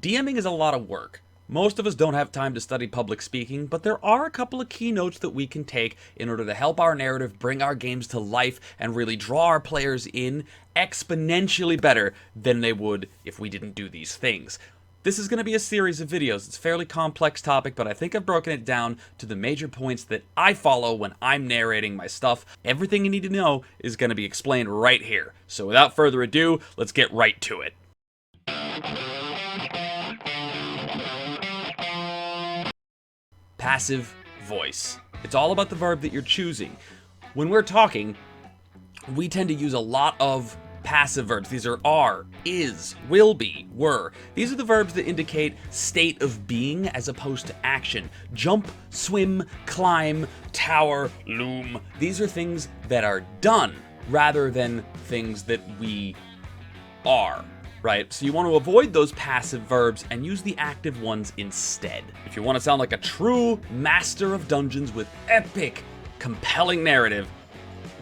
DMing is a lot of work. Most of us don't have time to study public speaking, but there are a couple of keynotes that we can take in order to help our narrative bring our games to life and really draw our players in exponentially better than they would if we didn't do these things. This is going to be a series of videos. It's a fairly complex topic, but I think I've broken it down to the major points that I follow when I'm narrating my stuff. Everything you need to know is going to be explained right here. So without further ado, let's get right to it. Passive voice. It's all about the verb that you're choosing. When we're talking, we tend to use a lot of passive verbs. These are is, will be, were. These are the verbs that indicate state of being as opposed to action. Jump, swim, climb, tower, loom. These are things that are done rather than things that we are. Right? So you want to avoid those passive verbs and use the active ones instead. If you want to sound like a true master of dungeons with epic, compelling narrative,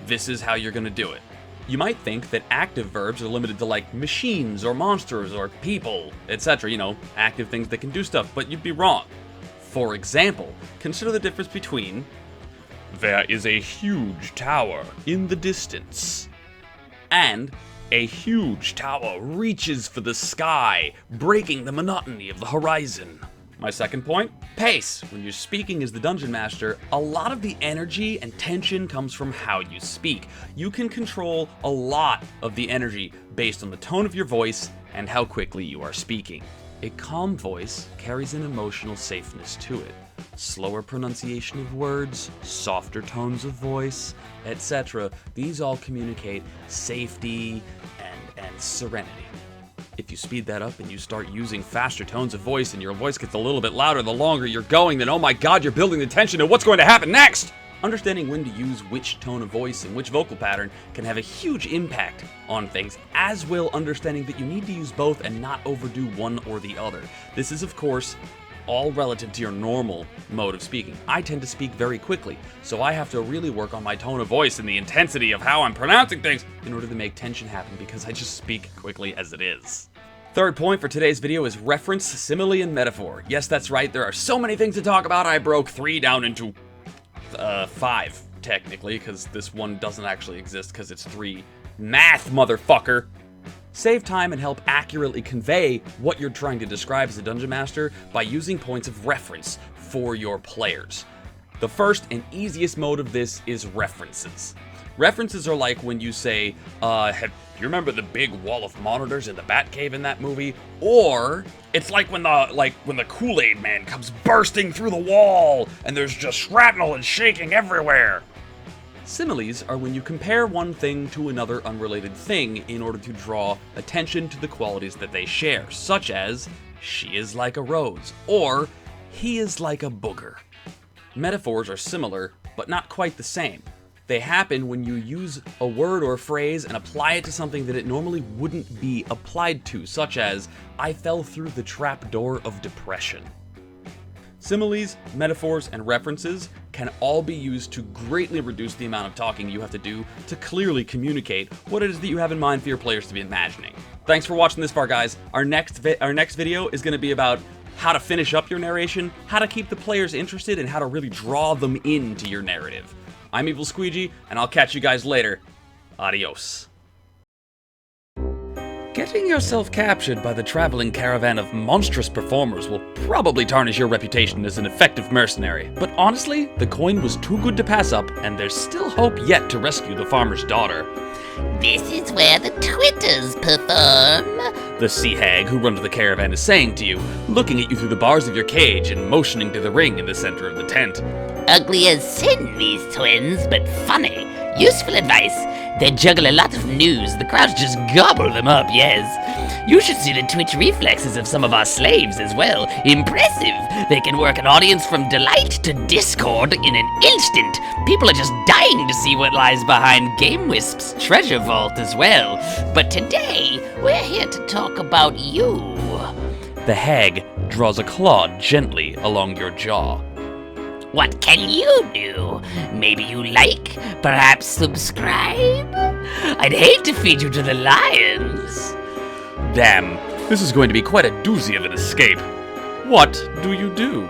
this is how you're going to do it. You might think that active verbs are limited to like machines or monsters or people, etc. You know, active things that can do stuff, but you'd be wrong. For example, consider the difference between "there is a huge tower in the distance" and "a huge tower reaches for the sky, breaking the monotony of the horizon." My second point, pace. When you're speaking as the Dungeon Master, a lot of the energy and tension comes from how you speak. You can control a lot of the energy based on the tone of your voice and how quickly you are speaking. A calm voice carries an emotional safeness to it. Slower pronunciation of words, softer tones of voice, etc. These all communicate safety and serenity. If you speed that up and you start using faster tones of voice and your voice gets a little bit louder the longer you're going, then oh my god, you're building the tension of what's going to happen next! Understanding when to use which tone of voice and which vocal pattern can have a huge impact on things, as will understanding that you need to use both and not overdo one or the other. This is, of course, all relative to your normal mode of speaking. I tend to speak very quickly, so I have to really work on my tone of voice and the intensity of how I'm pronouncing things in order to make tension happen because I just speak quickly as it is. Third point for today's video is reference, simile, and metaphor. Yes, that's right, there are so many things to talk about, I broke 3 down into 5, technically, because this one doesn't actually exist because it's 3. Math, motherfucker! Save time and help accurately convey what you're trying to describe as a Dungeon Master by using points of reference for your players. The first and easiest mode of this is references. References are like when you say, you remember the big wall of monitors in the Batcave in that movie? Or it's like when the Kool-Aid Man comes bursting through the wall and there's just shrapnel and shaking everywhere. Similes are when you compare one thing to another unrelated thing in order to draw attention to the qualities that they share, such as, she is like a rose, or he is like a booger. Metaphors are similar, but not quite the same. They happen when you use a word or phrase and apply it to something that it normally wouldn't be applied to, such as, I fell through the trapdoor of depression. Similes, metaphors, and references can all be used to greatly reduce the amount of talking you have to do to clearly communicate what it is that you have in mind for your players to be imagining. Thanks for watching this far, guys. Our next video is going to be about how to finish up your narration, how to keep the players interested, and how to really draw them into your narrative. I'm Evil Squeegee, and I'll catch you guys later. Adios. Getting yourself captured by the traveling caravan of monstrous performers will probably tarnish your reputation as an effective mercenary, but honestly, the coin was too good to pass up, and there's still hope yet to rescue the farmer's daughter. This is where the Twitters perform, the sea hag who runs the caravan is saying to you, looking at you through the bars of your cage and motioning to the ring in the center of the tent. Ugly as sin, these twins, but funny. Useful advice. They juggle a lot of news. The crowds just gobble them up, yes. You should see the twitch reflexes of some of our slaves as well. Impressive. They can work an audience from delight to discord in an instant. People are just dying to see what lies behind Game Wisp's treasure vault as well. But today, we're here to talk about you. The hag draws a claw gently along your jaw. What can you do? Maybe you like? Perhaps subscribe? I'd hate to feed you to the lions. Damn, This is going to be quite a doozy of an escape. What do you do?